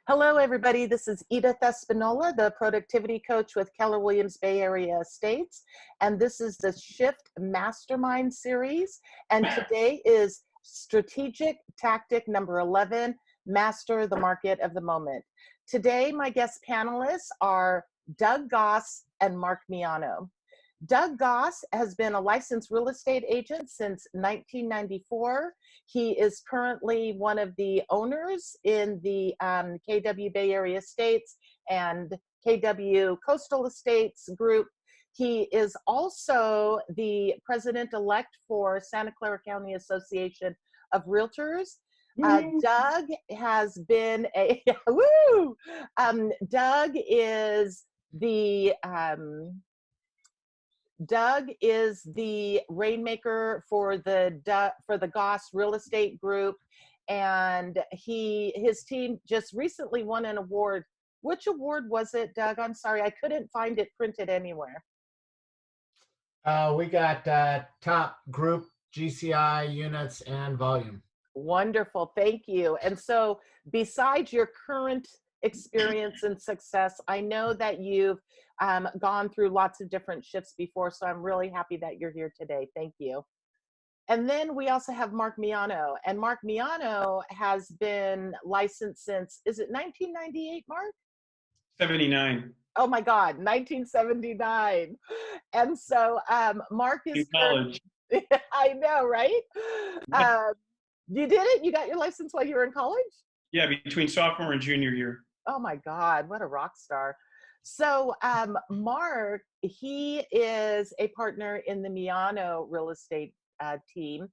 Hello, everybody. This is Edith Espinola, the productivity coach with Keller Williams Bay Area Estates. And this is the Shift Mastermind series. And today is strategic tactic number 11, master the market of the moment. Today, my guest panelists are Doug Goss and Mark Miano. Doug Goss has been a licensed real estate agent since 1994. He is currently one of the owners in the KW Bay Area Estates and KW Coastal Estates group. He is also the president-elect for Santa Clara County Association of Realtors. Doug has been a, woo! Doug is the rainmaker for the Goss Real Estate Group, and his team just recently won an award. Which award was it, Doug? I'm sorry, I couldn't find it printed anywhere. We got top group GCI units and volume. Wonderful, thank you. And so, besides your current experience and success, I know that you've gone through lots of different shifts before, so I'm really happy that you're here today. Thank you. And then we also have Mark Miano, and Mark Miano has been licensed since, is it 1998, Mark? 79. Oh my God, 1979. And so Mark is in college. I know, right? You did it? You got your license while you were in college? Yeah, between sophomore and junior year. Oh my God, what a rock star. So Mark, he is a partner in the Miano real estate team,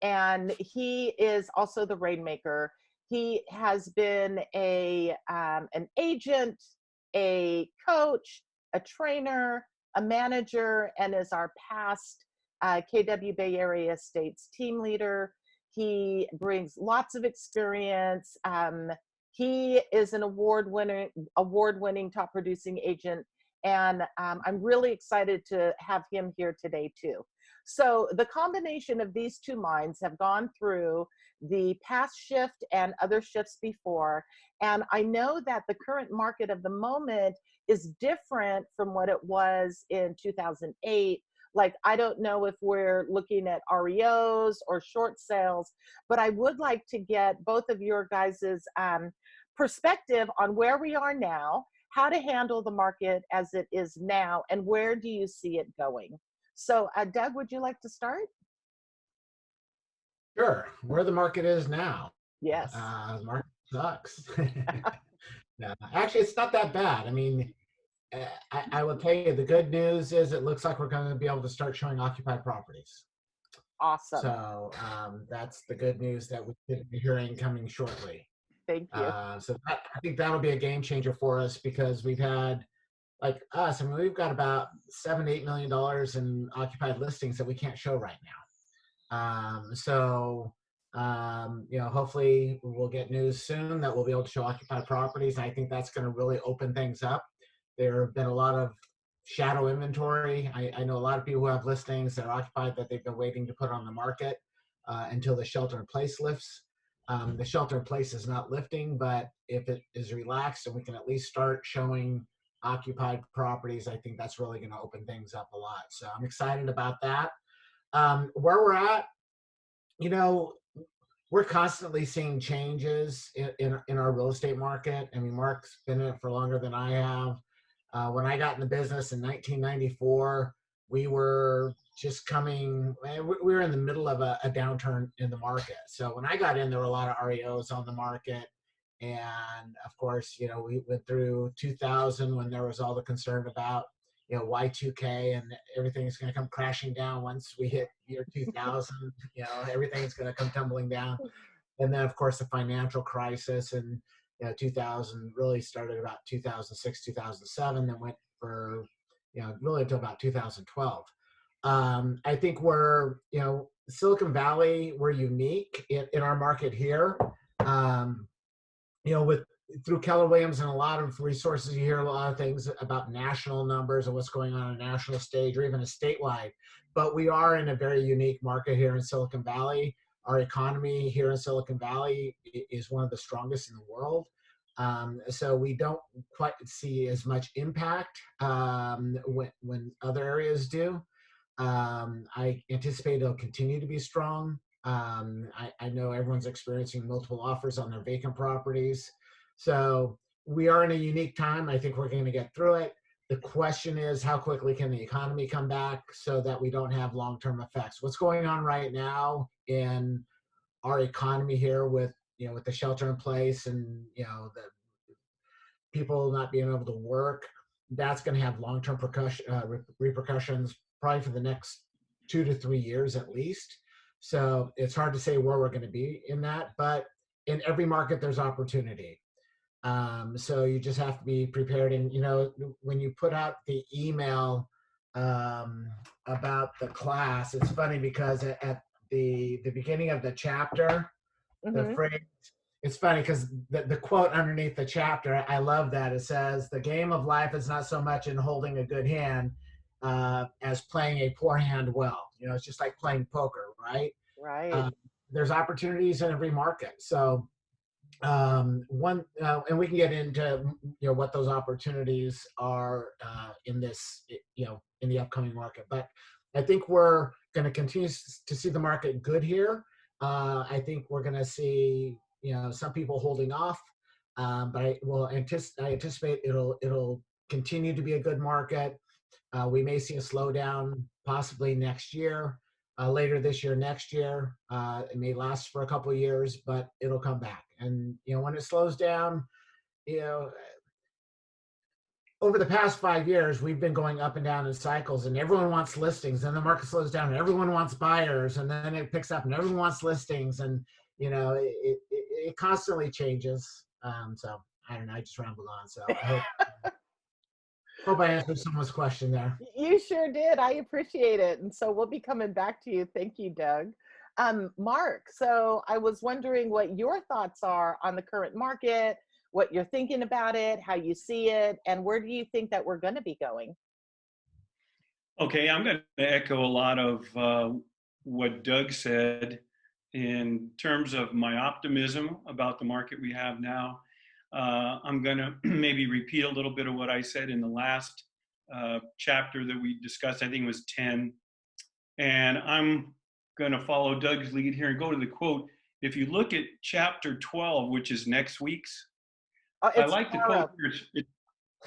and he is also the rainmaker. He has been an agent, a coach, a trainer, a manager, and is our past KW Bay Area Estates team leader. He brings lots of experience. He is an award-winning top producing agent, and I'm really excited to have him here today too. So the combination of these two minds have gone through the past shift and other shifts before, and I know that the current market of the moment is different from what it was in 2008. Like, I don't know if we're looking at REOs or short sales, but I would like to get both of your guys's perspective on where we are now, how to handle the market as it is now, and where do you see it going? So Doug, would you like to start? Sure. Where the market is now. Yes. The market sucks. No, actually, it's not that bad. I mean, I will tell you, the good news is it looks like we're going to be able to start showing occupied properties. Awesome. So that's the good news that we should be hearing coming shortly. Thank you. So I think that'll be a game changer for us, because we've had, like us, I mean, we've got about $7 to $8 million in occupied listings that we can't show right now. You know, hopefully we'll get news soon that we'll be able to show occupied properties. And I think that's going to really open things up. There have been a lot of shadow inventory. I know a lot of people who have listings that are occupied that they've been waiting to put on the market until the shelter in place lifts. The shelter in place is not lifting, but if it is relaxed and we can at least start showing occupied properties, I think that's really going to open things up a lot. So I'm excited about that. Where we're at, you know, we're constantly seeing changes in our real estate market. I mean, Mark's been in it for longer than I have. When I got in the business in 1994, we were just we were in the middle of a downturn in the market. So when I got in, there were a lot of REOs on the market. And of course, you know, we went through 2000 when there was all the concern about, you know, Y2K and everything's going to come crashing down once we hit year 2000. You know, everything's going to come tumbling down. And then, of course, the financial crisis and, you know, 2000 really started about 2006, 2007, then went for, you know, really until about 2012. I think we're, you know, Silicon Valley, we're unique in our market here. You know, through Keller Williams and a lot of resources, you hear a lot of things about national numbers and what's going on a national stage or even a statewide. But we are in a very unique market here in Silicon Valley. Our economy here in Silicon Valley is one of the strongest in the world. So we don't quite see as much impact when other areas do. I anticipate it'll continue to be strong. I know everyone's experiencing multiple offers on their vacant properties. So we are in a unique time. I think we're going to get through it. The question is, how quickly can the economy come back so that we don't have long-term effects? What's going on right now in our economy here with, with the shelter in place and, the people not being able to work, that's going to have long-term repercussions probably for the next 2 to 3 years at least. So it's hard to say where we're going to be in that, but in every market there's opportunity. So you just have to be prepared. And when you put out the email about the class, it's funny because at the beginning of the chapter, the phrase, it's funny because the quote underneath the chapter, I love that. It says, the game of life is not so much in holding a good hand as playing a poor hand well. It's just like playing poker, right? Right. There's opportunities in every market. So and we can get into what those opportunities are in this in the upcoming market. But I think we're going to continue to see the market good here. I think we're going to see some people holding off, but I anticipate it'll continue to be a good market. We may see a slowdown possibly next year, later this year, next year. It may last for a couple of years, but it'll come back. And when it slows down, over the past 5 years, we've been going up and down in cycles, and everyone wants listings. Then the market slows down, and everyone wants buyers, and then it picks up, and everyone wants listings, and it constantly changes. So I don't know. I just rambled on. So I hope I answered someone's question there. You sure did. I appreciate it. And so we'll be coming back to you. Thank you, Doug. Mark, so I was wondering what your thoughts are on the current market, what you're thinking about it, how you see it, and where do you think that we're going to be going? Okay, I'm going to echo a lot of what Doug said in terms of my optimism about the market we have now. I'm going to maybe repeat a little bit of what I said in the last chapter that we discussed. I think it was 10. And I'm going to follow Doug's lead here and go to the quote. If you look at chapter 12, which is next week's, I like tomorrow. the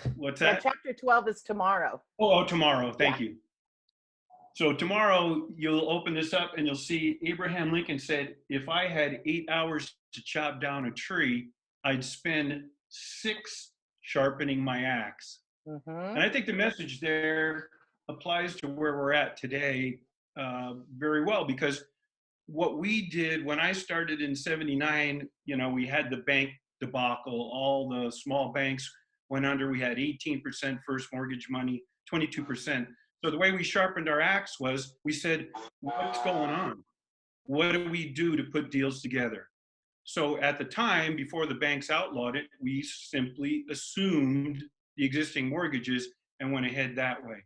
quote. What's that? Yeah, chapter 12 is tomorrow. Oh, tomorrow. Thank you. So tomorrow you'll open this up and you'll see Abraham Lincoln said, if I had 8 hours to chop down a tree, I'd spend 6 sharpening my axe. And I think the message there applies to where we're at today very well, because what we did when I started in 79, we had the bank debacle, all the small banks went under. We had 18% first mortgage money, 22%. So the way we sharpened our axe was we said, what's going on? What do we do to put deals together? So at the time, before the banks outlawed it, we simply assumed the existing mortgages and went ahead that way.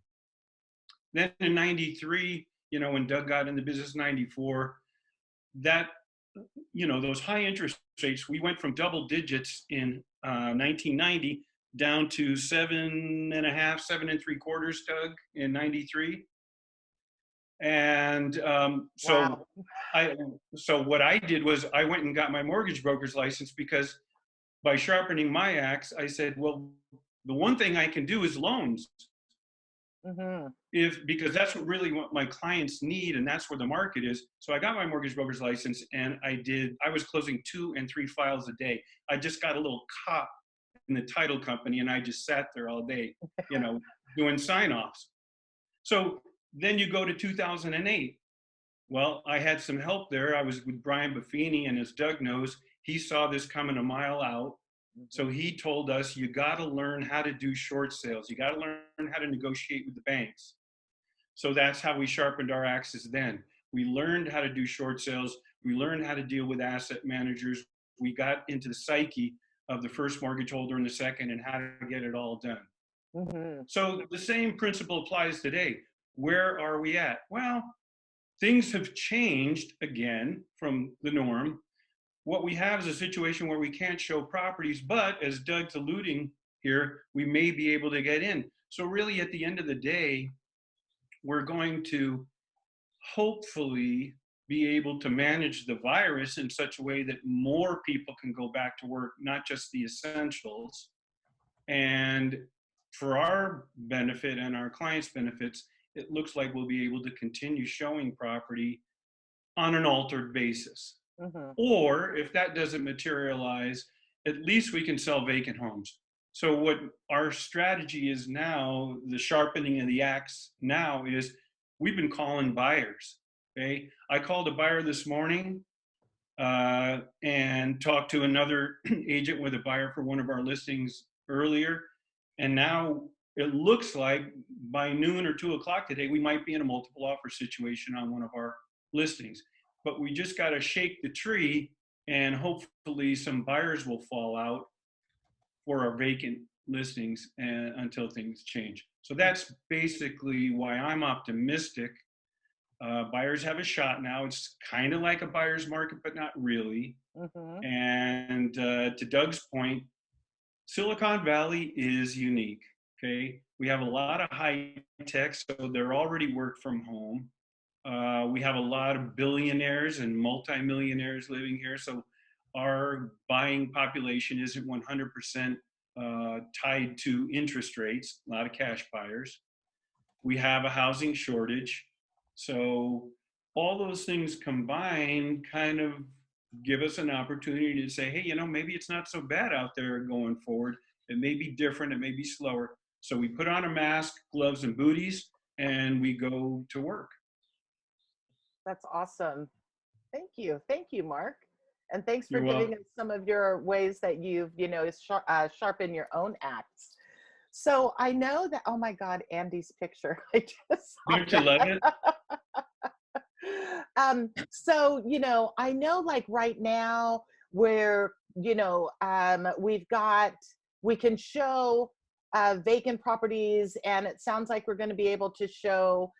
Then in 93, when Doug got in the business, 94, that, those high interest rates, we went from double digits in 1990 down to 7.5, 7.75, Doug, in 93. And so what I did was I went and got my mortgage broker's license, because by sharpening my axe, I said, well, the one thing I can do is loans. Because that's what my clients need, and that's where the market is. So I got my mortgage broker's license, and I was closing 2 and 3 files a day. I just got a little cop in the title company, and I just sat there all day, doing sign-offs. So then you go to 2008. Well, I had some help there. I was with Brian Buffini, and as Doug knows, he saw this coming a mile out. So he told us, you got to learn how to do short sales. You got to learn how to negotiate with the banks. So that's how we sharpened our axes then. We learned how to do short sales. We learned how to deal with asset managers. We got into the psyche of the first mortgage holder and the second, and how to get it all done. So the same principle applies today. Where are we at? Well, things have changed again from the norm. what we have is a situation where we can't show properties, but as Doug's alluding here, we may be able to get in. So really at the end of the day, we're going to hopefully be able to manage the virus in such a way that more people can go back to work, not just the essentials. And for our benefit and our clients' benefits, it looks like we'll be able to continue showing property on an altered basis. Or if that doesn't materialize, at least we can sell vacant homes. So what our strategy is now, the sharpening of the axe now, is we've been calling buyers. Okay, I called a buyer this morning and talked to another agent with a buyer for one of our listings earlier, and now it looks like by noon or 2 o'clock today we might be in a multiple offer situation on one of our listings. But we just got to shake the tree, and hopefully some buyers will fall out for our vacant listings until things change. So that's basically why I'm optimistic. Buyers have a shot now. It's kind of like a buyer's market, but not really. And to Doug's point, Silicon Valley is unique. Okay, we have a lot of high tech, so they're already work from home. We have a lot of billionaires and multimillionaires living here, so our buying population isn't 100% tied to interest rates. A lot of cash buyers. We have a housing shortage, so all those things combined kind of give us an opportunity to say, hey, you know, maybe it's not so bad out there going forward. It may be different, it may be slower. So we put on a mask, gloves, and booties, and we go to work. That's awesome. Thank you. Thank you, Mark. And thanks for You're giving welcome. us some of your ways that you've, sharpened your own axe. So I know that, oh my God, Andy's picture. I just saw Don't you love it? So, I know like right now where, we can show vacant properties, and it sounds like we're going to be able to show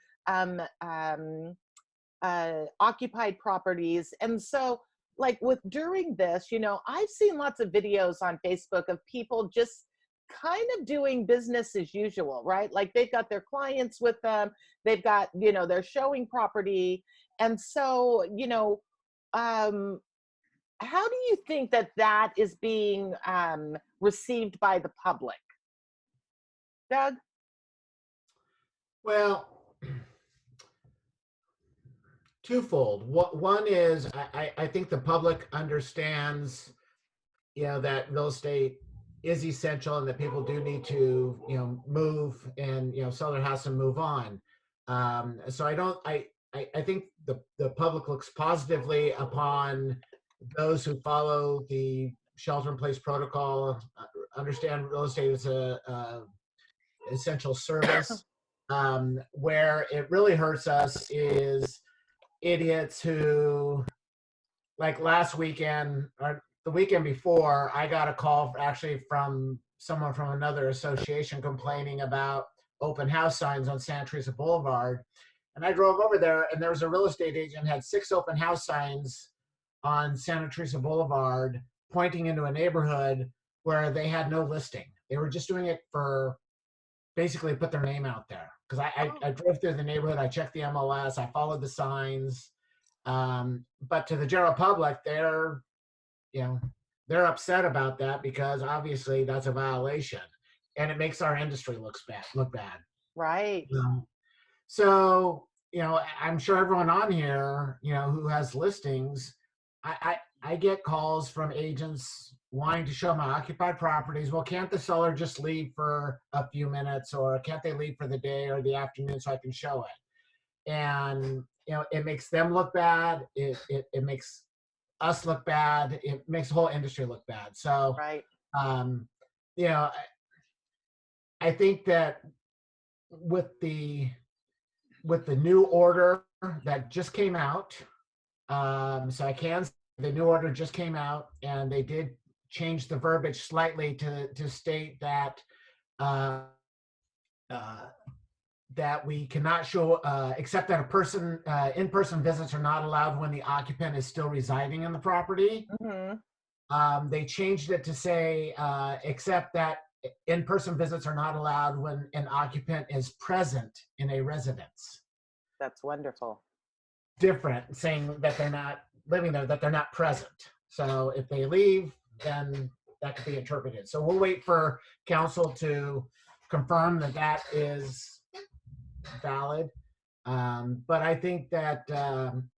occupied properties. And so like during this, I've seen lots of videos on Facebook of people just kind of doing business as usual, right? Like they've got their clients with them, they've got, they're showing property. And so, how do you think that is being received by the public? Doug? Well, twofold. One is I think the public understands, that real estate is essential and that people do need to, move and, sell their house and move on. So I think the public looks positively upon those who follow the shelter-in-place protocol, understand real estate is a essential service. Where it really hurts us is idiots who, like last weekend or the weekend before, I got a call actually from someone from another association complaining about open house signs on Santa Teresa Boulevard. And I drove over there, and there was a real estate agent had 6 open house signs on Santa Teresa Boulevard pointing into a neighborhood where they had no listing. They were just doing it for basically put their name out there. Because I drove through the neighborhood, I checked the MLS, I followed the signs. But to the general public, they're upset about that because obviously that's a violation, and it makes our industry look bad. Right. So, I'm sure everyone on here, who has listings, I get calls from agents wanting to show my occupied properties. Well, can't the seller just leave for a few minutes, or can't they leave for the day or the afternoon so I can show it? And, it makes them look bad. It makes us look bad. It makes the whole industry look bad. So, Right. I think that with the new order that just came out, so I can say the new order just came out, and they did change the verbiage slightly to state that that we cannot show, except that a person, in-person visits are not allowed when the occupant is still residing in the property. They changed it to say, except that in-person visits are not allowed when an occupant is present in a residence. That's wonderful. Different, saying that they're not living there, that they're not present. So if they leave, then that could be interpreted. So we'll wait for council to confirm that that is valid. But I think that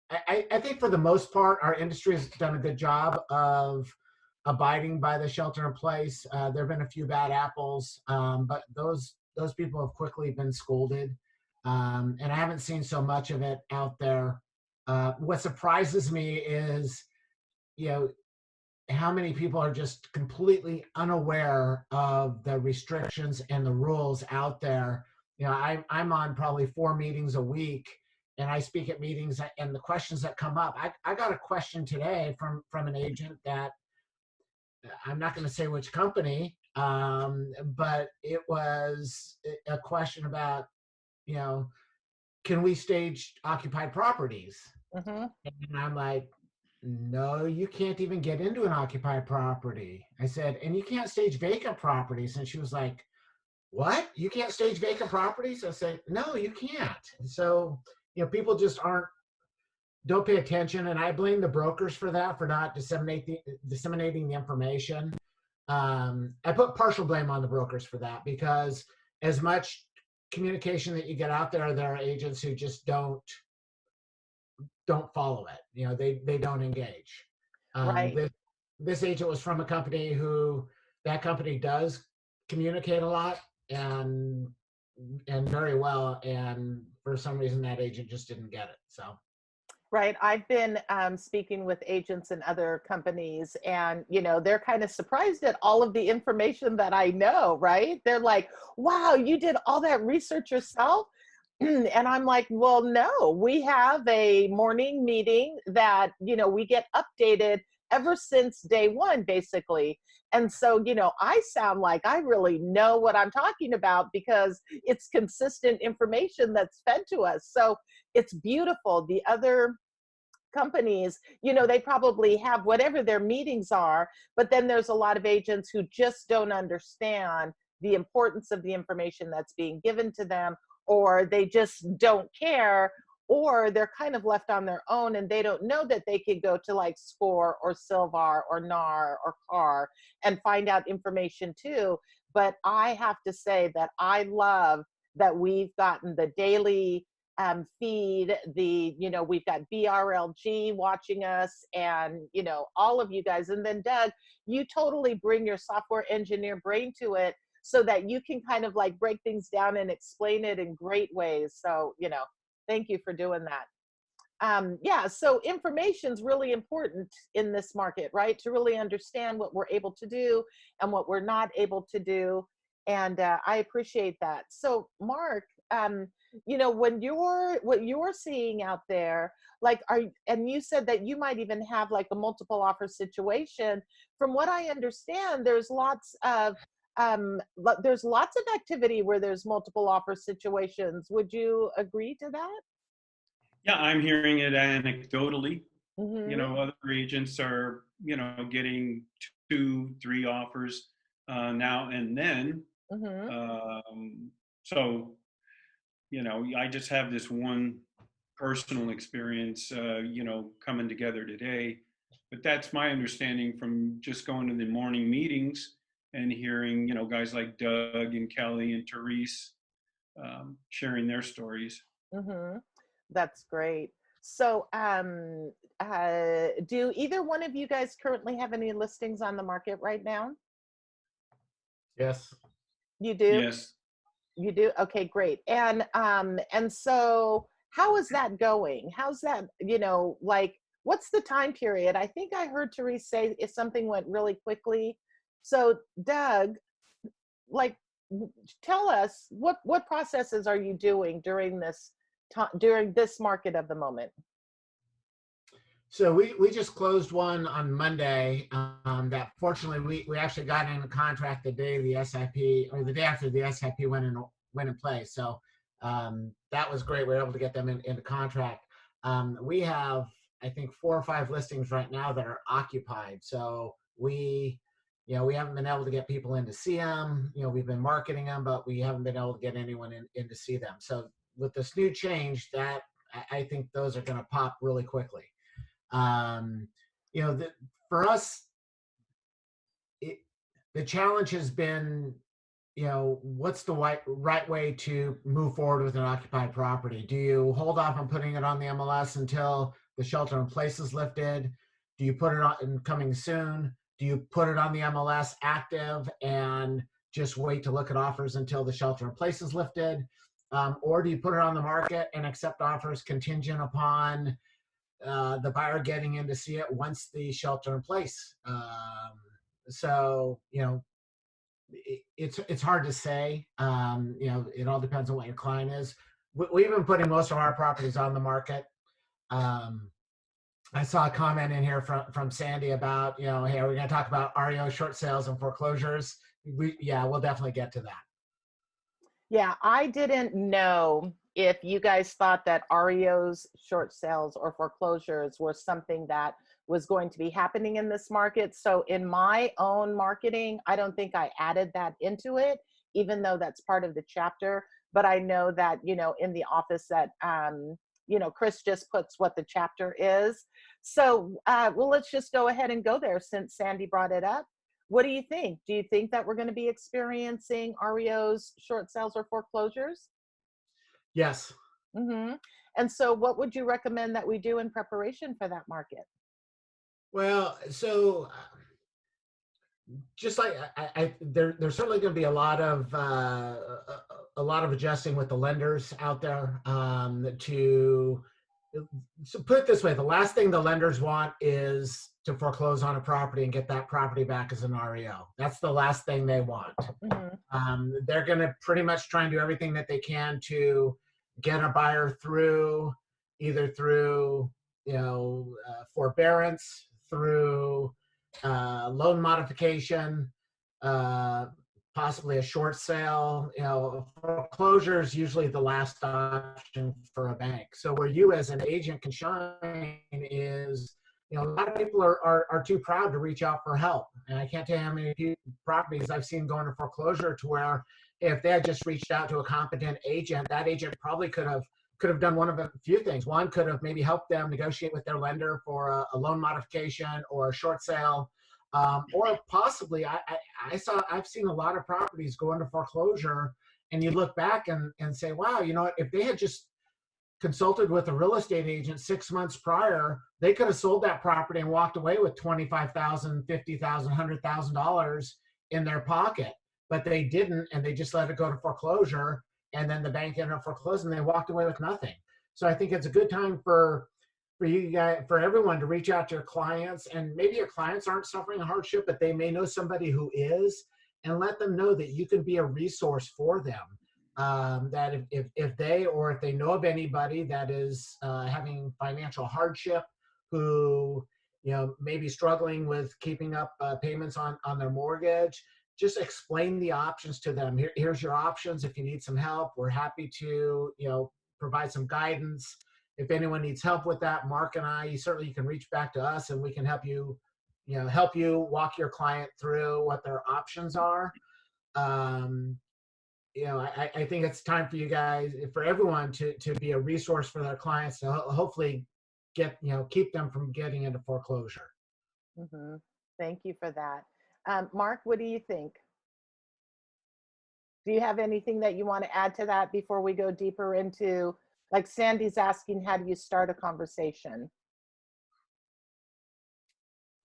I think for the most part, our industry has done a good job of abiding by the shelter in place. There have been a few bad apples, but those people have quickly been scolded. And I haven't seen so much of it out there. What surprises me is, how many people are just completely unaware of the restrictions and the rules out there. I'm on probably 4 meetings a week, and I speak at meetings, and the questions that come up. I got a question today from an agent that I'm not going to say which company, but it was a question about, can we stage occupied properties? And I'm like, no, you can't even get into an occupied property. I said, and you can't stage vacant properties. And she was like, what? You can't stage vacant properties? I said, no, you can't. So, people just don't pay attention. And I blame the brokers for that, for not disseminating the information. I put partial blame on the brokers for that, because as much communication that you get out there are agents who just don't follow it. They don't engage. Right. This agent was from a company that company does communicate a lot and very well, and for some reason that agent just didn't get it. So Right. I've been speaking with agents in other companies, and, they're kind of surprised at all of the information that I know, right? They're like, wow, you did all that research yourself? And I'm like, well, no, we have a morning meeting that, we get updated ever since day one, basically. And so, I sound like I really know what I'm talking about, because it's consistent information that's fed to us. So it's beautiful. The other companies, they probably have whatever their meetings are, but then there's a lot of agents who just don't understand the importance of the information that's being given to them, or they just don't care, or they're kind of left on their own and they don't know that they could go to like SCORE or Silvar or NAR or CAR and find out information too. But I have to say that I love that we've gotten the daily feed, we've got BRLG watching us, and all of you guys. And then Doug, you totally bring your software engineer brain to it, so that you can kind of like break things down and explain it in great ways. So, thank you for doing that. Yeah, so information's really important in this market, right? To really understand what we're able to do and what we're not able to do. And I appreciate that. So Mark, what you're seeing out there, like, and you said that you might even have like a multiple offer situation. From what I understand, there's lots of activity where there's multiple offer situations. Would you agree to that? Yeah, I'm hearing it anecdotally. Other agents are, getting 2-3 offers now and then. So, I just have this one personal experience, coming together today. But that's my understanding from just going to the morning meetings and hearing, guys like Doug and Kelly and Therese sharing their stories. That's great. So do either one of you guys currently have any listings on the market right now? Yes. You do? Yes. You do? Okay, great. And so how is that going? How's that, like, what's the time period? I think I heard Therese say if something went really quickly. So Doug, like, tell us what processes are you doing during this market of the moment? So we just closed one on Monday that fortunately we actually got in a contract the day the SIP, or the day after the SIP went in place. So That was great. We were able to get them into contract. We have, I think, 4 or 5 listings right now that are occupied. So we haven't been able to get people in to see them. We've been marketing them, but we haven't been able to get anyone in to see them. So with this new change, that I think those are going to pop really quickly. For us, the challenge has been, what's the right way to move forward with an occupied property? Do you hold off on putting it on the MLS until the shelter in place is lifted? Do you put it on and coming soon? Do you put it on the MLS active and just wait to look at offers until the shelter in place is lifted? Or do you put it on the market and accept offers contingent upon the buyer getting in to see it once the shelter in place? It's hard to say. It all depends on what your client is. We've been putting most of our properties on the market. I saw a comment in here from Sandy about, hey, are we going to talk about REO short sales and foreclosures? We'll definitely get to that. Yeah, I didn't know if you guys thought that REOs, short sales, or foreclosures were something that was going to be happening in this market. So in my own marketing, I don't think I added that into it, even though that's part of the chapter. But I know that, in the office that, Chris just puts what the chapter is. So, well, let's just go ahead and go there since Sandy brought it up. What do you think? Do you think that we're going to be experiencing REOs, short sales, or foreclosures? Yes. Mm-hmm. And so what would you recommend that we do in preparation for that market? Well, so just like there's certainly going to be a lot of adjusting with the lenders out there so put it this way, the last thing the lenders want is to foreclose on a property and get that property back as an REO. That's the last thing they want. Mm-hmm. They're going to pretty much try and do everything that they can to get a buyer through, either through forbearance, through loan modification, possibly a short sale. Foreclosure is usually the last option for a bank. So where you as an agent can shine is, a lot of people are too proud to reach out for help. And I can't tell you how many properties I've seen go into foreclosure to where if they had just reached out to a competent agent, that agent probably could have done one of a few things. One, could have maybe helped them negotiate with their lender for a loan modification or a short sale. Or possibly, I've seen a lot of properties go into foreclosure, and you look back and say, wow, if they had just consulted with a real estate agent 6 months prior, they could have sold that property and walked away with $25,000, $50,000, $100,000 in their pocket. But they didn't, and they just let it go to foreclosure, and then the bank ended up foreclosing, and they walked away with nothing. So I think it's a good time for you guys, for everyone, to reach out to your clients, and maybe your clients aren't suffering a hardship, but they may know somebody who is, and let them know that you can be a resource for them. That if they know of anybody that is having financial hardship, who may be struggling with keeping up payments on their mortgage, just explain the options to them. Here's your options. If you need some help, we're happy to provide some guidance. If anyone needs help with that, Mark and I, you can reach back to us, and we can help you walk your client through what their options are. I think it's time for you guys, for everyone, to be a resource for their clients to hopefully keep them from getting into foreclosure. Mm-hmm. Thank you for that. Mark, what do you think? Do you have anything that you want to add to that before we go deeper into, like Sandy's asking, how do you start a conversation?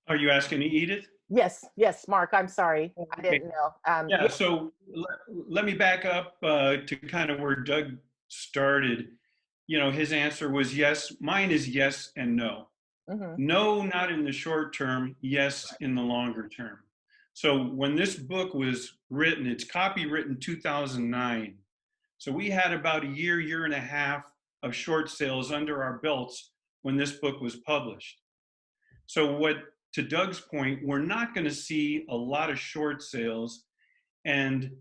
Are you asking Edith? Yes, Mark, I'm sorry. I didn't know. Yeah, so let me back up to kind of where Doug started. His answer was yes. Mine is yes and no. Mm-hmm. No, not in the short term. Yes, in the longer term. So when this book was written, it's copywritten 2009. So we had about a year and a half of short sales under our belts when this book was published. So to Doug's point, we're not going to see a lot of short sales. And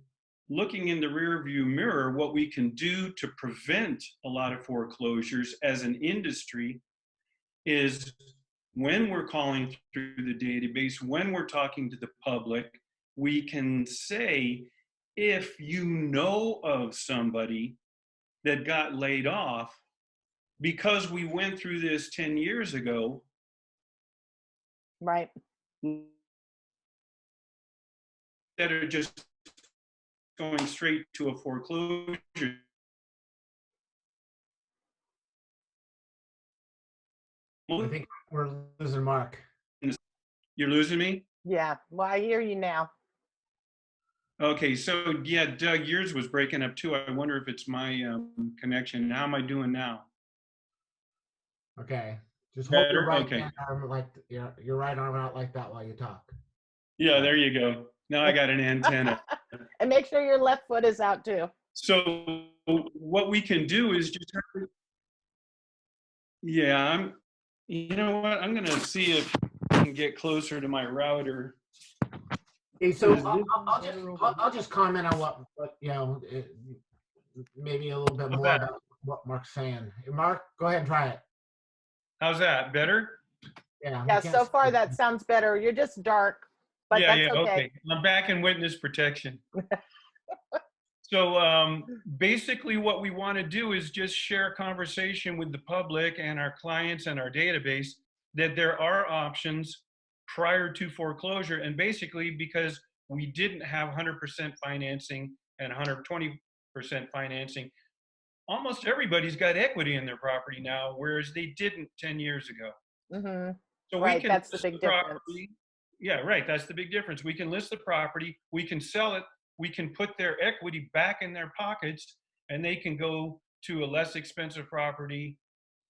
looking in the rearview mirror, what we can do to prevent a lot of foreclosures as an industry is when we're calling through the database, when we're talking to the public, we can say, if you know of somebody that got laid off because we went through this 10 years ago, Right. that are just going straight to a foreclosure. I think we're losing Mark. You're losing me? Yeah. Well, I hear you now. Okay, so yeah, Doug, yours was breaking up too. I wonder if it's my connection. How am I doing now? Okay. Just hold your Better? right Okay. hand arm like your right arm out like that while you talk. Yeah, there you go. Now I got an antenna. And make sure your left foot is out too. So what we can do is just, yeah, you know what? I'm gonna see if I can get closer to my router. Okay, so I'll just comment on what maybe a little bit more about what Mark's saying. Mark, go ahead and try it. How's that? Better? Yeah. Yeah, so far that sounds better. You're just dark, but Yeah, that's okay. I'm back in witness protection. So basically what we want to do is just share a conversation with the public and our clients and our database that there are options prior to foreclosure. And basically because we didn't have 100% financing and 120% financing, almost everybody's got equity in their property now, whereas they didn't 10 years ago. Mm-hmm. So right, we can that's the big difference. Yeah, right. That's the big difference. We can list the property, we can sell it, we can put their equity back in their pockets, and they can go to a less expensive property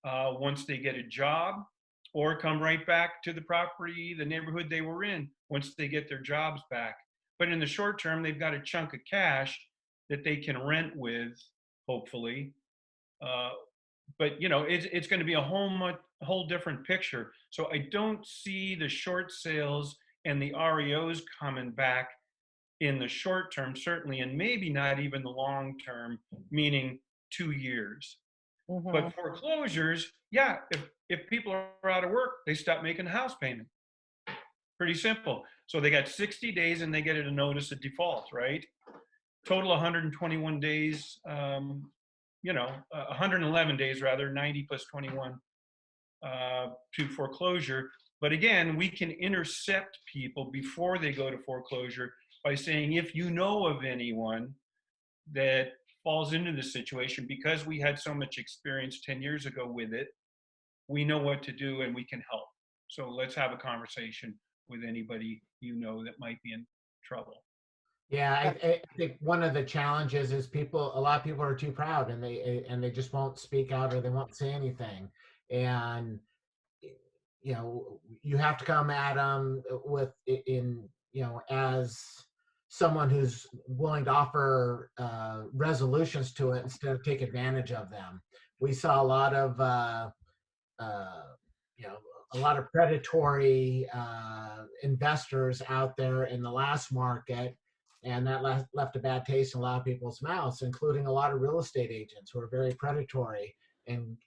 once they get a job, or come right back to the property, the neighborhood they were in, once they get their jobs back. But in the short term, they've got a chunk of cash that they can rent with, hopefully. But you know, it's going to be a whole different picture. So I don't see the short sales and the REOs coming back in the short term, certainly, and maybe not even the long term, meaning 2 years. Mm-hmm. But foreclosures, yeah, if people are out of work, they stop making a house payment. Pretty simple. So they got 60 days and they get a notice of default, right? Total 121 days, 111 days rather, 90 plus 21 to foreclosure. But again, we can intercept people before they go to foreclosure by saying, if you know of anyone that falls into this situation, because we had so much experience 10 years ago with it, we know what to do and we can help. So let's have a conversation with anybody you know that might be in trouble. Yeah, I think one of the challenges is a lot of people are too proud and they just won't speak out or they won't say anything. And you know, you have to come at them as someone who's willing to offer resolutions to it instead of take advantage of them. We saw a lot of a lot of predatory investors out there in the last market, and that left a bad taste in a lot of people's mouths, including a lot of real estate agents who are very predatory. And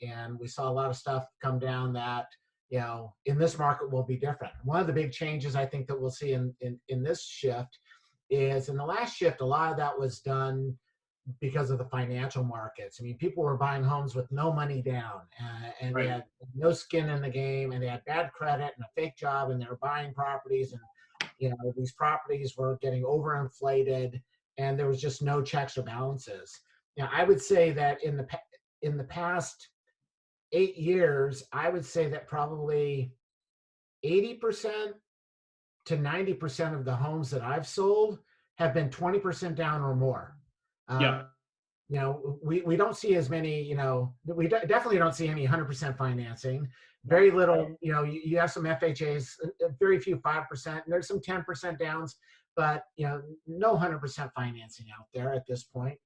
we saw a lot of stuff come down that, in this market will be different. One of the big changes I think that we'll see in this shift is, in the last shift, a lot of that was done because of the financial markets. I mean, people were buying homes with no money down, and Right. They had no skin in the game, and they had bad credit and a fake job, and they were buying properties, and these properties were getting overinflated, and there was just no checks or balances. I would say that in the past 8 years, I would say that probably 80% to 90% of the homes that I've sold have been 20% down or more. Yeah. We don't see as many, we definitely don't see any 100% financing. Very little, you have some FHAs, very few 5%, and there's some 10% downs, but, no 100% financing out there at this point.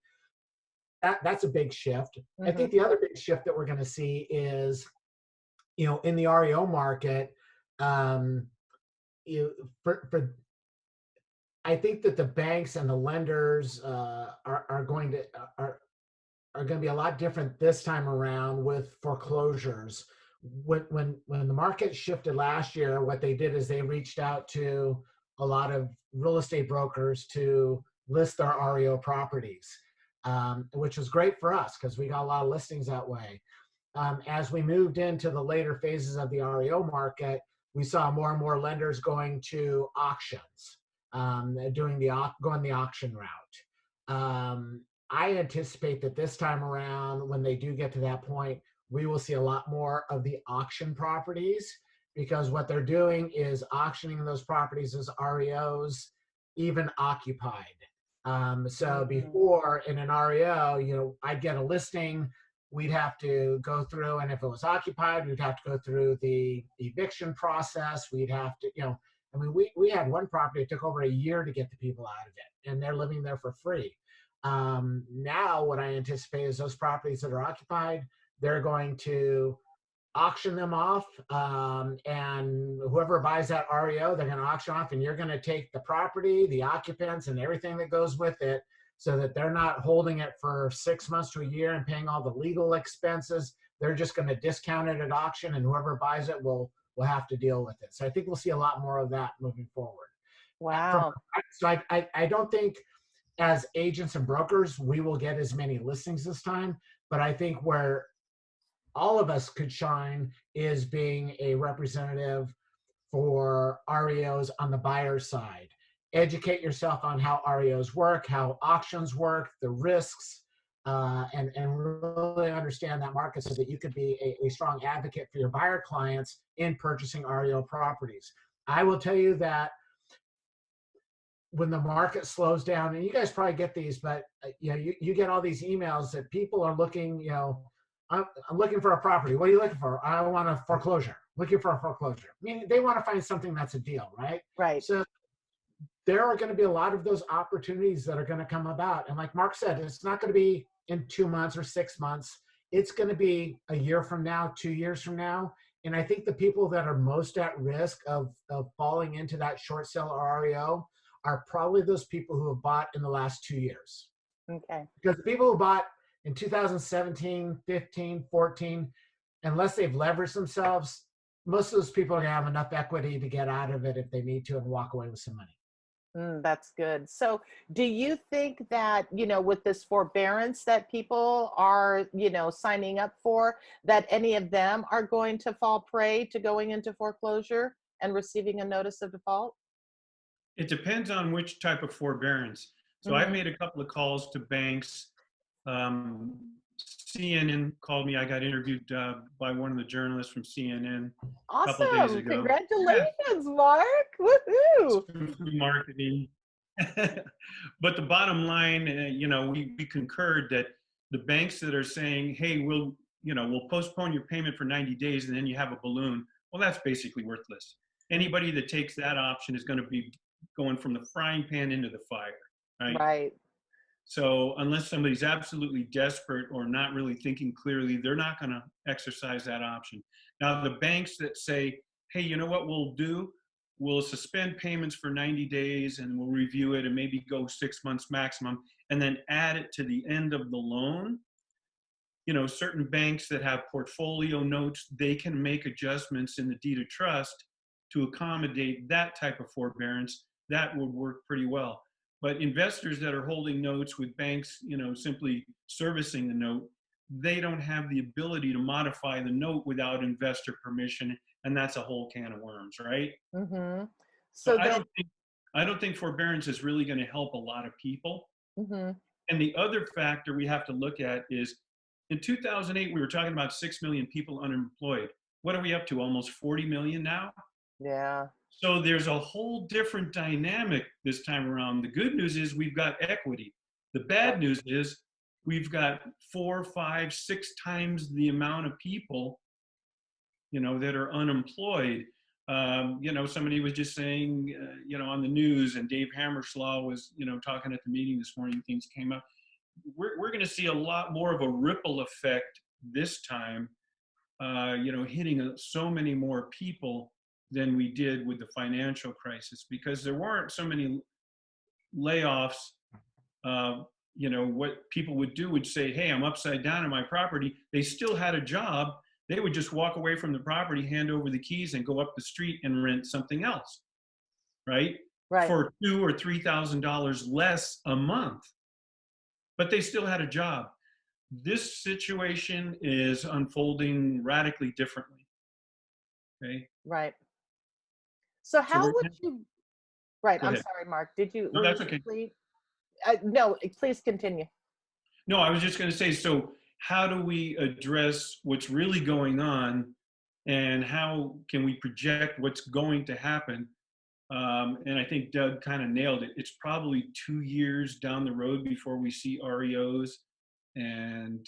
That's a big shift. Mm-hmm. I think the other big shift that we're going to see is, in the REO market, I think that the banks and the lenders are going to are going to be a lot different this time around with foreclosures. When the market shifted last year, what they did is they reached out to a lot of real estate brokers to list their REO properties, which was great for us because we got a lot of listings that way. As we moved into the later phases of the REO market, we saw more and more lenders going to auctions, going the auction route. I anticipate that this time around, when they do get to that point, we will see a lot more of the auction properties, because what they're doing is auctioning those properties as REOs, even occupied. So before in an REO, I'd get a listing, we'd have to go through, and if it was occupied, we'd have to go through the eviction process. We'd have to, I mean, we had one property, it took over a year to get the people out of it, and they're living there for free. Now what I anticipate is those properties that are occupied, they're going to auction them off, and whoever buys that REO, they're going to auction off, and you're going to take the property, the occupants, and everything that goes with it, so that they're not holding it for 6 months to a year and paying all the legal expenses. They're just going to discount it at auction, and whoever buys it will have to deal with it. So I think we'll see a lot more of that moving forward. Wow. So I don't think as agents and brokers we will get as many listings this time, but I think where all of us could shine is being a representative for REOs on the buyer side. Educate yourself on how REOs work, how auctions work, the risks, and really understand that market so that you could be a strong advocate for your buyer clients in purchasing REO properties. I will tell you that when the market slows down, and you guys probably get these, but you get all these emails that people are looking, I'm looking for a property. What are you looking for? I want a foreclosure. Looking for a foreclosure. I mean, they want to find something that's a deal, right? Right. So there are going to be a lot of those opportunities that are going to come about. And like Mark said, it's not going to be in 2 months or 6 months. It's going to be a year from now, 2 years from now. And I think the people that are most at risk of falling into that short sale REO are probably those people who have bought in the last 2 years. Okay. Because the people who bought in 2017, 15, 14, unless they've leveraged themselves, most of those people are going to have enough equity to get out of it if they need to and walk away with some money. That's good. So do you think that, with this forbearance that people are, signing up for, that any of them are going to fall prey to going into foreclosure and receiving a notice of default? It depends on which type of forbearance. So I've made a couple of calls to banks. CNN called me. I got interviewed by one of the journalists from CNN a couple of days Awesome. ago. Congratulations, Mark. Woohoo. Marketing. But the bottom line, we concurred that the banks that are saying, hey, we'll postpone your payment for 90 days and then you have a balloon, well, that's basically worthless. Anybody that takes that option is going to be going from the frying pan into the fire, right? Right. So unless somebody's absolutely desperate or not really thinking clearly, they're not going to exercise that option. Now, the banks that say, hey, you know what we'll do? We'll suspend payments for 90 days and we'll review it and maybe go 6 months maximum and then add it to the end of the loan. Certain banks that have portfolio notes, they can make adjustments in the deed of trust to accommodate that type of forbearance. That would work pretty well. But investors that are holding notes with banks, simply servicing the note, they don't have the ability to modify the note without investor permission, and that's a whole can of worms, right? Mm-hmm. So I don't think forbearance is really going to help a lot of people. Mm-hmm. And the other factor we have to look at is in 2008, we were talking about 6 million people unemployed. What are we up to? Almost 40 million now? Yeah. So there's a whole different dynamic this time around. The good news is we've got equity. The bad news is we've got 4, 5, 6 times the amount of people, that are unemployed. Somebody was just saying, on the news, and Dave Hammerslaw was, talking at the meeting this morning, things came up. We're going to see a lot more of a ripple effect this time, hitting so many more people than we did with the financial crisis, because there weren't so many layoffs, what people would do would say, hey, I'm upside down in my property. They still had a job. They would just walk away from the property, hand over the keys, and go up the street and rent something else, right? Right. For $2,000 or $3,000 less a month. But they still had a job. This situation is unfolding radically differently. Okay. Right. So So how would you, right, go I'm ahead. sorry, Mark, did you, No, were you that's okay. complete? No, please continue. No, I was just going to say, so how do we address what's really going on, and how can we project what's going to happen? And I think Doug kind of nailed it. It's probably 2 years down the road before we see REOs, and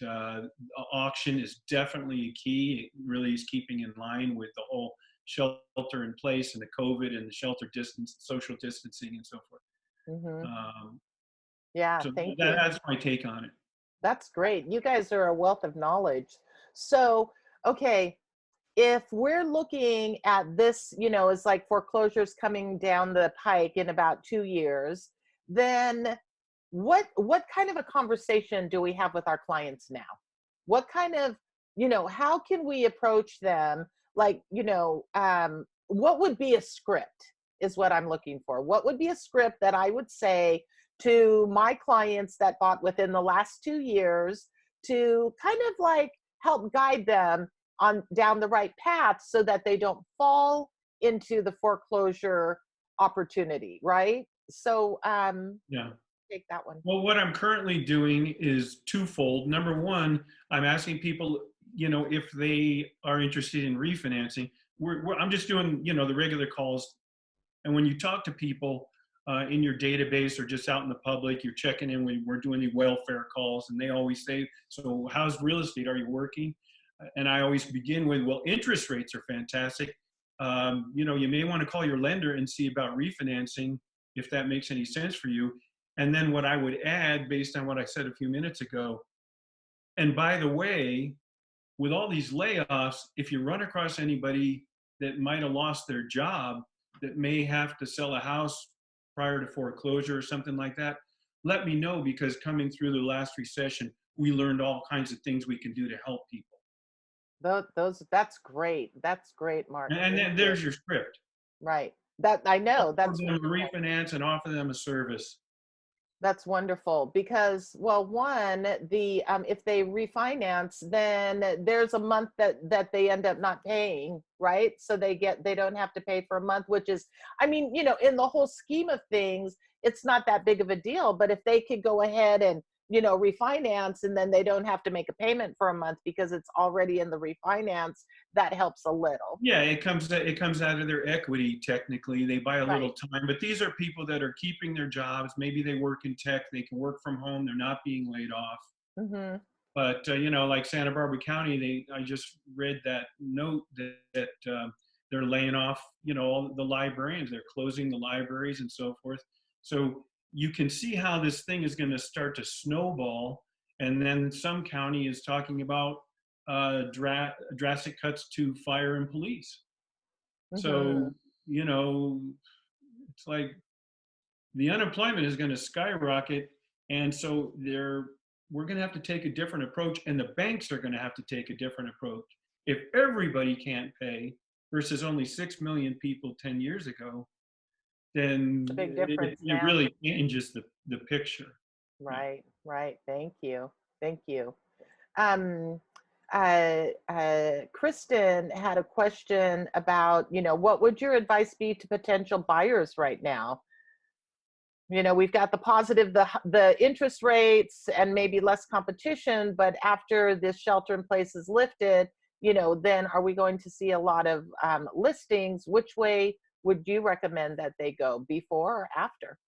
auction is definitely a key. It really is keeping in line with the whole shelter in place and the COVID and the shelter distance, social distancing, and so forth. Um, Yeah, so thank you. that's my take on it. That's great. You guys are a wealth of knowledge. So, okay, if we're looking at this, it's like foreclosures coming down the pike in about 2 years, then what kind of a conversation do we have with our clients now? What kind of, how can we approach them? Like, what would be a script is what I'm looking for. What would be a script that I would say to my clients that bought within the last 2 years to kind of like help guide them on down the right path so that they don't fall into the foreclosure opportunity, right? So Yeah. take that one. Well, what I'm currently doing is twofold. Number one, I'm asking people, if they are interested in refinancing. I'm just doing, the regular calls. And when you talk to people in your database or just out in the public, you're checking in when we're doing the welfare calls, and they always say, so how's real estate? Are you working? And I always begin with, well, interest rates are fantastic. You may want to call your lender and see about refinancing if that makes any sense for you. And then what I would add, based on what I said a few minutes ago, and by the way, with all these layoffs, if you run across anybody that might have lost their job, that may have to sell a house prior to foreclosure or something like that, let me know, because coming through the last recession, we learned all kinds of things we can do to help people. That's great. That's great, Mark. And then there's your script. Right. That I know. That's Offer them a refinance and offer them a service. That's wonderful because, well, one, the if they refinance, then there's a month that they end up not paying, right? So they don't have to pay for a month, which is, I mean, in the whole scheme of things, it's not that big of a deal. But if they could go ahead and refinance, and then they don't have to make a payment for a month because it's already in the refinance, that helps a little. Yeah, it comes out of their equity. Technically, they buy a little Right. time, but these are people that are keeping their jobs. Maybe they work in tech, they can work from home, they're not being laid off. Mm-hmm. But like Santa Barbara County, I just read that note that they're laying off all the librarians. They're closing the libraries and so forth. So you can see how this thing is going to start to snowball. And then some county is talking about drastic cuts to fire and police. Mm-hmm. So, it's like the unemployment is going to skyrocket. And so we're going to have to take a different approach, and the banks are going to have to take a different approach. If everybody can't pay versus only 6 million people 10 years ago, then Big difference it really changes the picture. Right, right. Thank you. Thank you. Kristen had a question about, what would your advice be to potential buyers right now? We've got the positive, the interest rates and maybe less competition, but after this shelter in place is lifted, then are we going to see a lot of listings? Which way would you recommend that they go, before or after?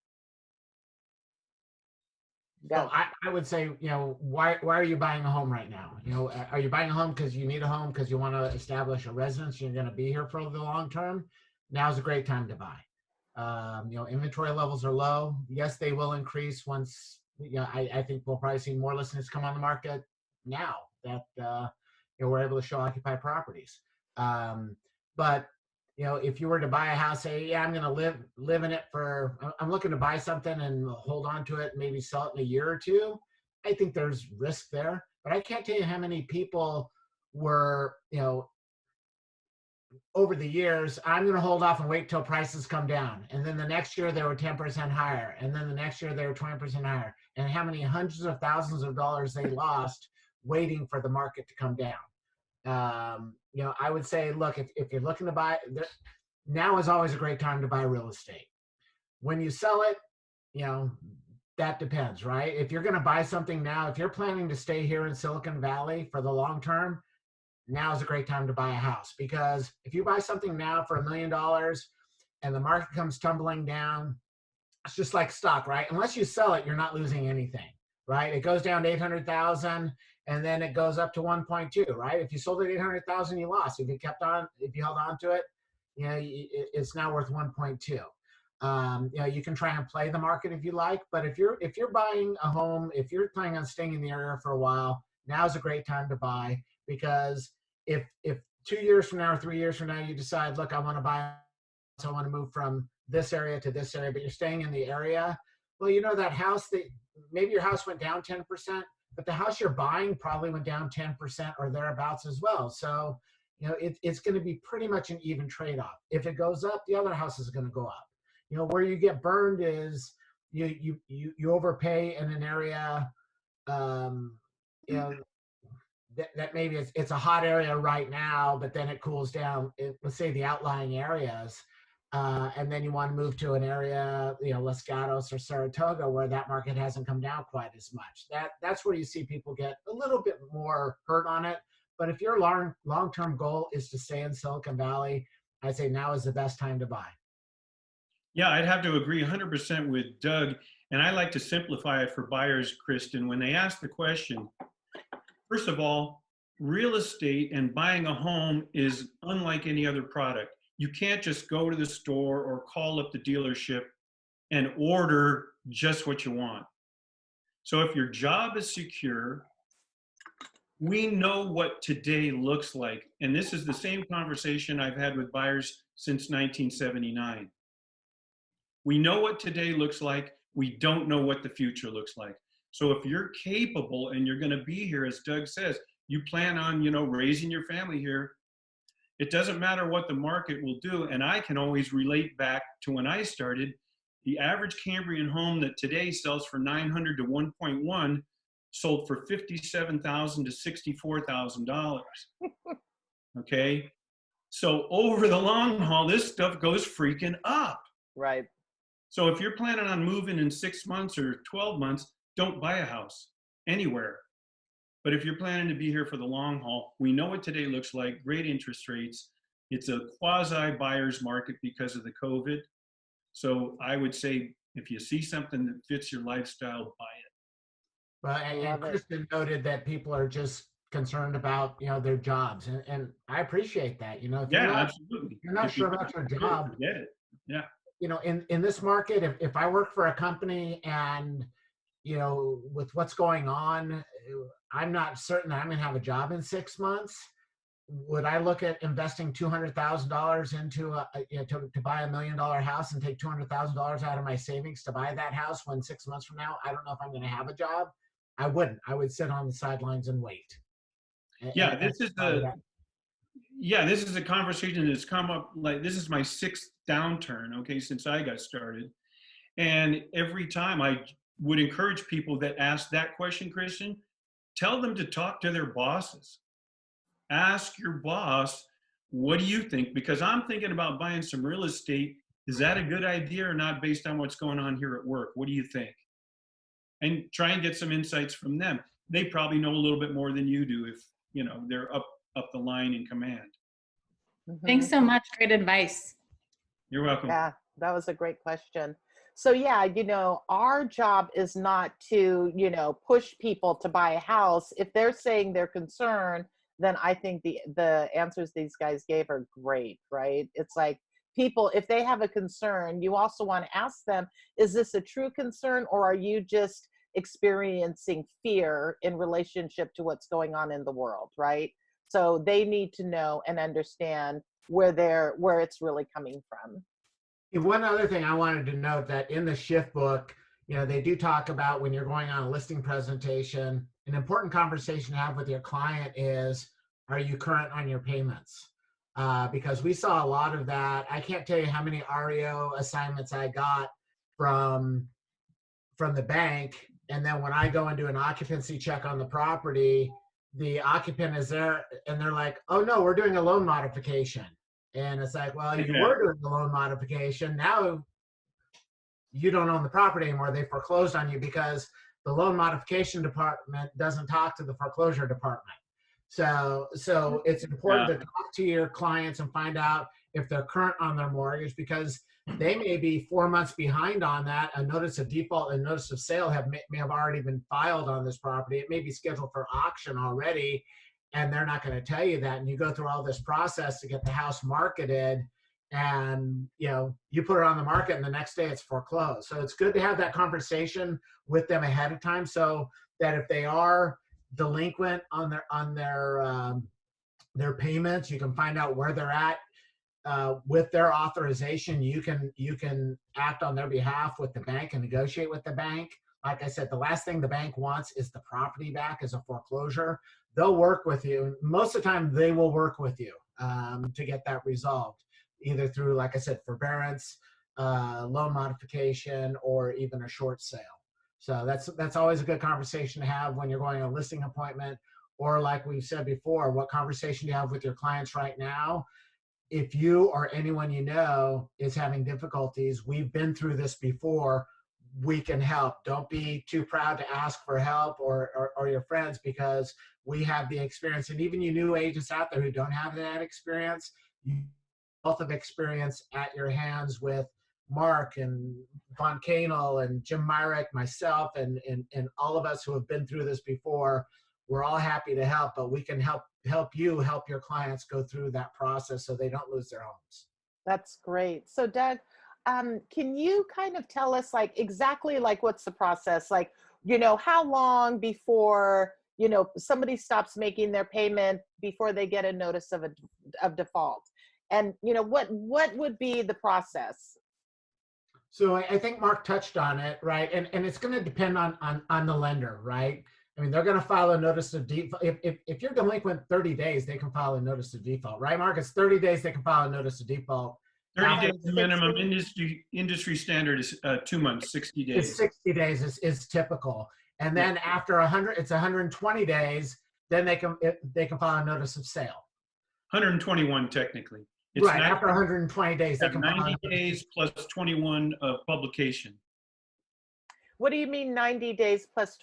So I would say, why are you buying a home right now? Are you buying a home because you need a home, because you want to establish a residence, you're going to be here for the long term? Now's a great time to buy. Inventory levels are low. Yes, they will increase once, I think we'll probably see more listings come on the market now that we're able to show occupied properties. But you know, if you were to buy a house, say, yeah, I'm going to live in it I'm looking to buy something and hold on to it, maybe sell it in a year or two. I think there's risk there, but I can't tell you how many people were, you know, over the years, I'm going to hold off and wait till prices come down. And then the next year they were 10% higher. And then the next year they were 20% higher. And how many hundreds of thousands of dollars they lost waiting for the market to come down. You know, I would say, look, if you're looking to buy, now is always a great time to buy real estate. When you sell it, you know, that depends, right? If you're going to buy something now, if you're planning to stay here in Silicon Valley for the long term, now is a great time to buy a house, because if you buy something now for $1 million and the market comes tumbling down, it's just like stock, right? Unless you sell it, you're not losing anything, right? It goes down to 800,000 and then it goes up to 1.2, right? If you sold it 800,000, you lost. If you held on to it, you know, it's now worth 1.2. You know, you can try and play the market if you like, but if you're buying a home, if you're planning on staying in the area for a while, now is a great time to buy, because if 2 years from now or 3 years from now you decide, look, I want to buy, so I want to move from this area to this area, but you're staying in the area, well, you know, that house, that maybe your house went down 10%, but the house you're buying probably went down 10% or thereabouts as well. So, you know, it's going to be pretty much an even trade-off. If it goes up, the other house is going to go up. You know, where you get burned is you overpay in an area, you know, that maybe it's a hot area right now, but then it cools down, let's say the outlying areas, and then you want to move to an area, you know, Los Gatos or Saratoga, where that market hasn't come down quite as much. That's where you see people get a little bit more hurt on it. But if your long-term goal is to stay in Silicon Valley, I'd say now is the best time to buy. Yeah, I'd have to agree 100% with Doug. And I like to simplify it for buyers, Kristen. When they ask the question, first of all, real estate and buying a home is unlike any other product. You can't just go to the store or call up the dealership and order just what you want. So if your job is secure, we know what today looks like. And this is the same conversation I've had with buyers since 1979. We know what today looks like. We don't know what the future looks like. So if you're capable and you're going to be here, as Doug says, you plan on, you know, raising your family here, it doesn't matter what the market will do. And I can always relate back to when I started. The average Cambrian home that today sells for 900 to 1.1 sold for $57,000 to $64,000. Okay. So over the long haul, this stuff goes freaking up. Right. So if you're planning on moving in 6 months or 12 months, don't buy a house anywhere. But if you're planning to be here for the long haul, we know what today looks like, great interest rates. It's a quasi buyer's market because of the COVID. So I would say if you see something that fits your lifestyle, buy it. Well, and Kristen noted that people are just concerned about, you know, their jobs, and I appreciate that. You know, if Absolutely. You're not sure about your job. Forget it. Yeah. You know, in this market, if I work for a company and, you know, with what's going on, I'm not certain I'm going to have a job in 6 months. Would I look at investing $200,000 into you know, to buy $1 million house and take $200,000 out of my savings to buy that house when 6 months from now I don't know if I'm going to have a job? I wouldn't. I would sit on the sidelines and wait. Yeah, this is a conversation that's come up, like, this is my 6th downturn, okay, since I got started. And every time I would encourage people that ask that question, Christian, tell them to talk to their bosses. Ask your boss, what do you think? Because I'm thinking about buying some real estate. Is that a good idea or not based on what's going on here at work? What do you think? And try and get some insights from them. They probably know a little bit more than you do if, you know, they're up the line in command. Thanks so much. Great advice. You're welcome. Yeah, that was a great question. So yeah, you know, our job is not to, you know, push people to buy a house. If they're saying they're concerned, then I think the answers these guys gave are great, right? It's like, people, if they have a concern, you also want to ask them, is this a true concern, or are you just experiencing fear in relationship to what's going on in the world, right? So they need to know and understand where it's really coming from. And one other thing I wanted to note, that in the shift book, they do talk about when you're going on a listing presentation, an important conversation to have with your client is, are you current on your payments? Because we saw a lot of that. I can't tell you how many REO assignments I got from the bank. And then when I go and do an occupancy check on the property, the occupant is there and they're like, oh no, we're doing a loan modification. And it's like, well, you were doing the loan modification. Now you don't own the property anymore. They foreclosed on you because the loan modification department doesn't talk to the foreclosure department. So it's important to talk to your clients and find out if they're current on their mortgage, because they may be 4 months behind on that. A notice of default and notice of sale may have already been filed on this property. It may be scheduled for auction already, and they're not going to tell you that. And you go through all this process to get the house marketed, and you put it on the market, and the next day it's foreclosed. So it's good to have that conversation with them ahead of time, so that if they are delinquent on their payments, you can find out where they're at. With their authorization, you can act on their behalf with the bank and negotiate with the bank. Like I said, the last thing the bank wants is the property back as a foreclosure. They'll work with you. Most of the time, they will work with you to get that resolved, either through, like I said, forbearance, loan modification, or even a short sale. So that's always a good conversation to have when you're going on a listing appointment. Or like we've said before, what conversation do you have with your clients right now? If you or anyone you know is having difficulties, we've been through this before, we can help. Don't be too proud to ask for help or your friends, because we have the experience. And even you new agents out there who don't have that experience, you both have experience at your hands with Mark and Von Canel and Jim Myrick, myself, and all of us who have been through this before. We're all happy to help, but we can help you help your clients go through that process so they don't lose their homes. That's great. So Doug, can you kind of tell us exactly what's the process? How long before, somebody stops making their payment before they get a notice of default? And, what would be the process? So I think Mark touched on it, right? And it's going to depend on the lender, right? I mean, they're going to file a notice of default. If you're delinquent 30 days, they can file a notice of default, right, Mark? It's 30 days they can file a notice of default. 30 days minimum. Industry standard is 2 months, 60 days. It's 60 days is typical. And then after 120 days, then they can file a notice of sale. 121 technically. It's right, after 120 days, they can 90 days plus 21 of publication. What do you mean 90 days plus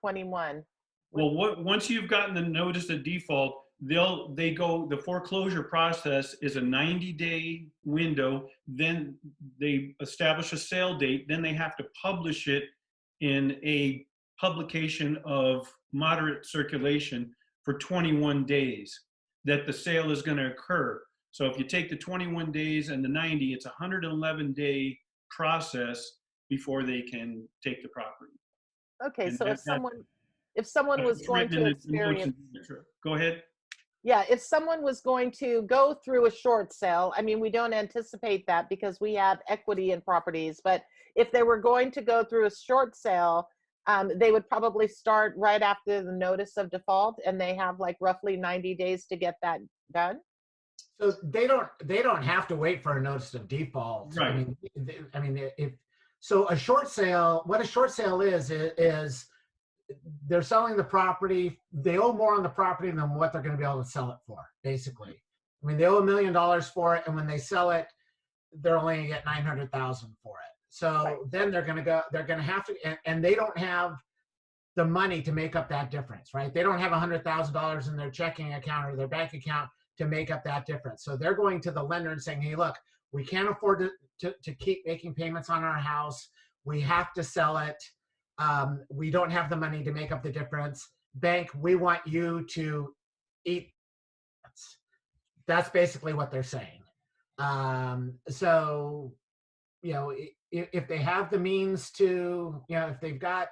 21? Well, once you've gotten the notice of default, the foreclosure process is a 90-day window. Then they establish a sale date. Then they have to publish it in a publication of moderate circulation for 21 days that the sale is going to occur. So if you take the 21 days and the 90, it's a 111-day process before they can take the property. Okay, and so if someone was going to experience, go ahead. Yeah, if someone was going to go through a short sale, I mean, we don't anticipate that because we have equity in properties, but if they were going to go through a short sale, they would probably start right after the notice of default, and they have roughly 90 days to get that done. So they don't have to wait for a notice of default. Right. I mean, so a short sale, what a short sale is they're selling the property. They owe more on the property than what they're going to be able to sell it for, basically. I mean, they owe $1 million for it, and when they sell it, they're only going to get $900,000 for it. So then they're going to have to, and they don't have the money to make up that difference, right? They don't have $100,000 in their checking account or their bank account to make up that difference. So they're going to the lender and saying, hey, look, we can't afford to keep making payments on our house. We have to sell it. We don't have the money to make up the difference. Bank, we want you to eat. That's basically what they're saying. So, if they have the means to, if they've got,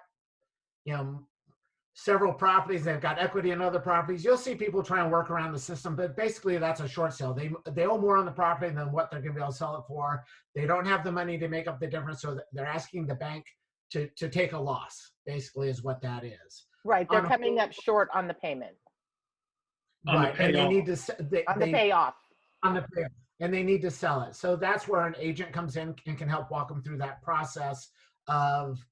several properties, they've got equity in other properties. You'll see people try and work around the system, but basically that's a short sale. They owe more on the property than what they're going to be able to sell it for. They don't have the money to make up the difference, so they're asking the bank to take a loss, basically is what that is. Right. They're coming up short on the payment. Right. And they need to, on the payoff. On the payoff. And they need to sell it. So that's where an agent comes in and can help walk them through that process of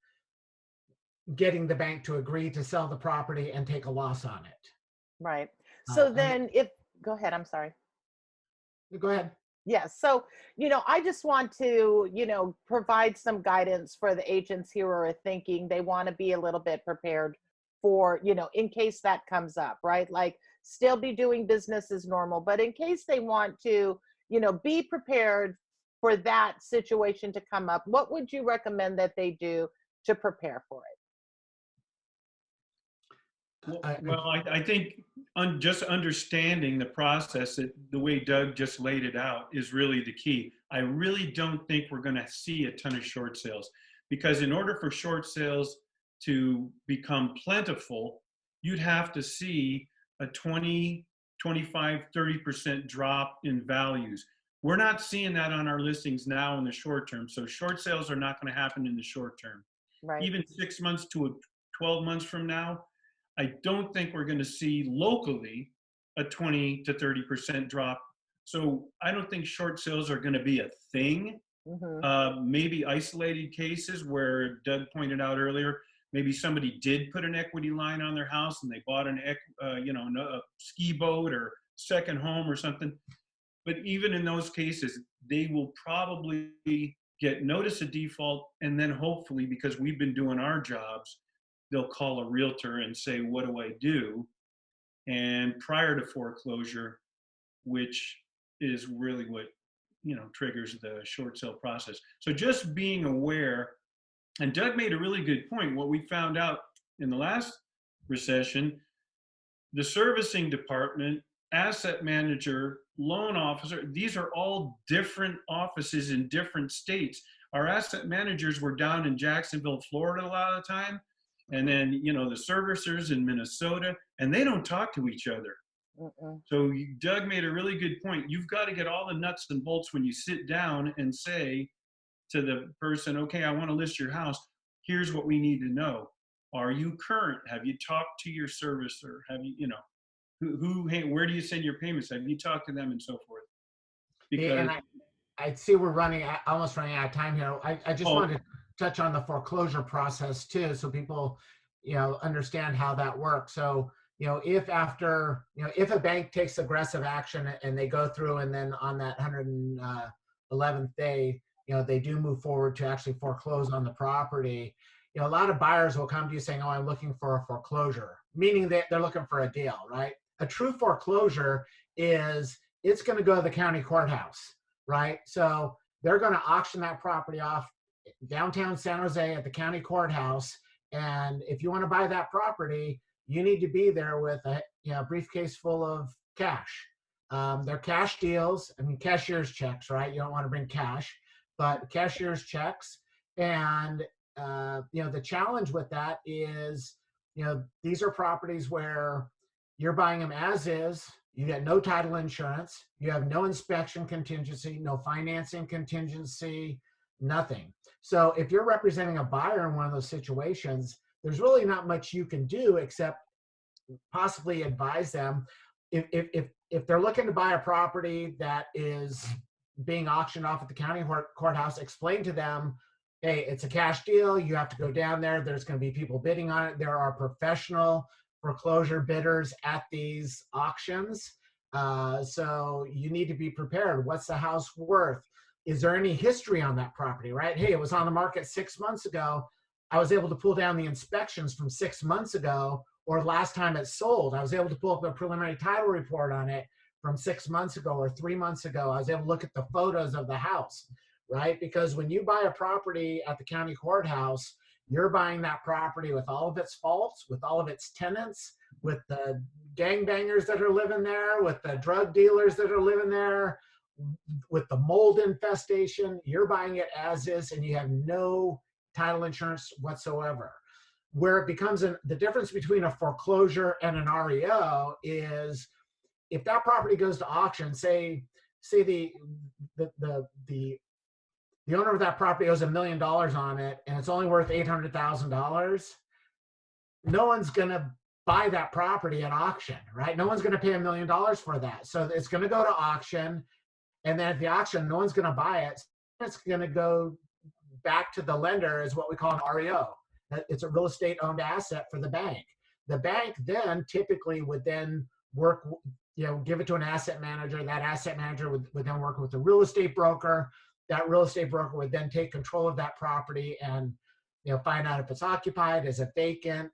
getting the bank to agree to sell the property and take a loss on it. Right. So then go ahead, I'm sorry. Go ahead. Yes. So, I just want to, provide some guidance for the agents here who are thinking they want to be a little bit prepared for, in case that comes up, right? Like still be doing business as normal, but in case they want to, be prepared for that situation to come up, what would you recommend that they do to prepare for it? Well, I think just understanding the process, the way Doug just laid it out, is really the key. I really don't think we're going to see a ton of short sales, because in order for short sales to become plentiful, you'd have to see a 20, 25, 30% drop in values. We're not seeing that on our listings now in the short term. So short sales are not going to happen in the short term. Right. Even 6 months to 12 months from now, I don't think we're going to see locally a 20 to 30% drop. So I don't think short sales are going to be a thing. Mm-hmm. Maybe isolated cases where Doug pointed out earlier, maybe somebody did put an equity line on their house and they bought a ski boat or second home or something. But even in those cases, they will probably get notice of default, and then hopefully, because we've been doing our jobs, they'll call a realtor and say, what do I do? And prior to foreclosure, which is really what, triggers the short sale process. So just being aware, and Doug made a really good point. What we found out in the last recession, the servicing department, asset manager, loan officer, these are all different offices in different states. Our asset managers were down in Jacksonville, Florida a lot of the time. And then, the servicers in Minnesota, and they don't talk to each other. So Doug made a really good point. You've got to get all the nuts and bolts when you sit down and say to the person, okay, I want to list your house. Here's what we need to know. Are you current? Have you talked to your servicer? Have you, where do you send your payments? Have you talked to them and so forth? Because and I see we're almost running out of time here. I just wanted to touch on the foreclosure process too, so people, understand how that works. So, if if a bank takes aggressive action and they go through and then on that 111th day, they do move forward to actually foreclose on the property, a lot of buyers will come to you saying, oh, I'm looking for a foreclosure, meaning that they're looking for a deal, right? A true foreclosure is it's going to go to the county courthouse, right? So they're going to auction that property off downtown San Jose at the county courthouse. And if you want to buy that property, you need to be there with a briefcase full of cash. They're cash deals. I mean, cashier's checks, right? You don't want to bring cash, but cashier's checks. And, the challenge with that is, these are properties where you're buying them as is. You get no title insurance. You have no inspection contingency, no financing contingency, nothing. So if you're representing a buyer in one of those situations, there's really not much you can do except possibly advise them. If they're looking to buy a property that is being auctioned off at the county courthouse, explain to them, hey, it's a cash deal. You have to go down there. There's going to be people bidding on it. There are professional foreclosure bidders at these auctions. So you need to be prepared. What's the house worth? Is there any history on that property, right? Hey, it was on the market 6 months ago. I was able to pull down the inspections from 6 months ago, or last time it sold. I was able to pull up a preliminary title report on it from 6 months ago or 3 months ago. I was able to look at the photos of the house, right? Because when you buy a property at the county courthouse, you're buying that property with all of its faults, with all of its tenants, with the gangbangers that are living there, with the drug dealers that are living there, with the mold infestation. You're buying it as is, and you have no title insurance whatsoever. where it becomes the difference between a foreclosure and an REO is if that property goes to auction, say the owner of that property owes $1 million on it and it's only worth $800,000, no one's going to buy that property at auction, right? No one's going to pay $1 million for that. So it's going to go to auction, and then at the auction, no one's going to buy it. It's going to go back to the lender as what we call an REO. It's a real estate owned asset for the bank. The bank then typically would then work, give it to an asset manager. That asset manager would then work with a real estate broker. That real estate broker would then take control of that property and find out if it's occupied, is it vacant.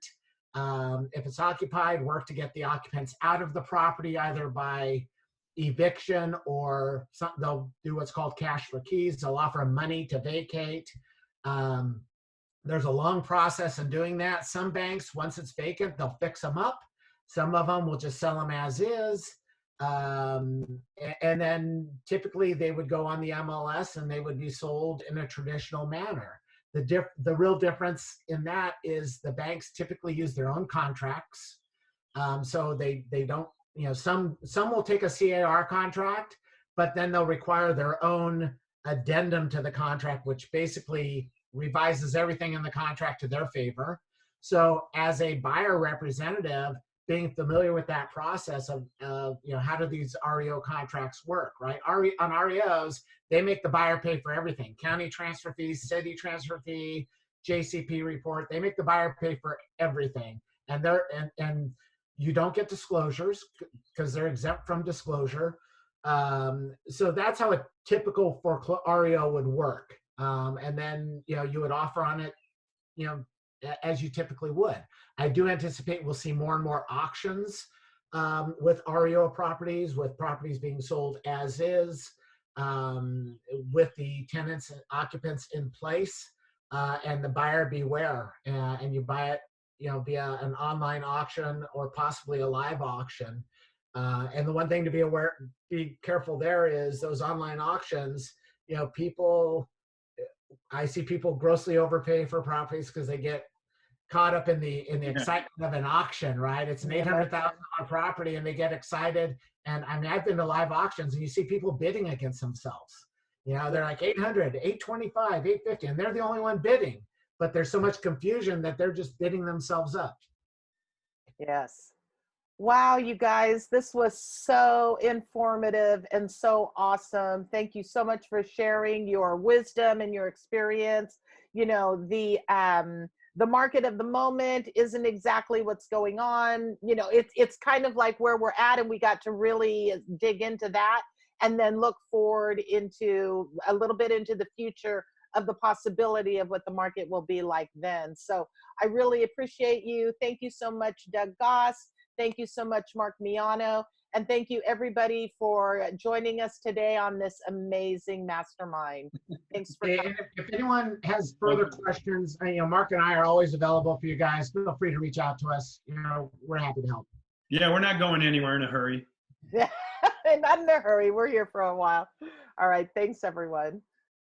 If it's occupied, work to get the occupants out of the property either by eviction or they'll do what's called cash for keys. They'll offer money to vacate. There's a long process in doing that. Some banks, once it's vacant, they'll fix them up. Some of them will just sell them as is. And then typically they would go on the MLS and they would be sold in a traditional manner. The real difference in that is the banks typically use their own contracts. So they don't, some will take a CAR contract, but then they'll require their own addendum to the contract, which basically revises everything in the contract to their favor. So as a buyer representative, being familiar with that process of how do these REO contracts work, right? On REOs, they make the buyer pay for everything. County transfer fees, city transfer fee, JCP report, they make the buyer pay for everything. And you don't get disclosures because they're exempt from disclosure. So that's how a typical REO would work. And then, you would offer on it, as you typically would. I do anticipate we'll see more and more auctions with REO properties, with properties being sold as is, with the tenants and occupants in place, and the buyer beware. And you buy it, via an online auction or possibly a live auction. And the one thing to be careful there is those online auctions, I see people grossly overpay for properties because they get caught up in the excitement of an auction, right? It's an $800,000 property and they get excited. And I mean, I've been to live auctions and you see people bidding against themselves. They're like 800, 825, 850, and they're the only one bidding. But there's so much confusion that they're just bidding themselves up. Yes. Wow, you guys, this was so informative and so awesome. Thank you so much for sharing your wisdom and your experience. The market of the moment isn't exactly what's going on. It's kind of like where we're at, and we got to really dig into that and then look forward into a little bit into the future of the possibility of what the market will be like then. So I really appreciate you. Thank you so much, Doug Goss. Thank you so much, Mark Miano. And thank you everybody for joining us today on this amazing mastermind. Thanks for coming. If anyone has further questions, Mark and I are always available for you guys. Feel free to reach out to us. We're happy to help. Yeah, we're not going anywhere in a hurry. Not in a hurry. We're here for a while. All right. Thanks, everyone.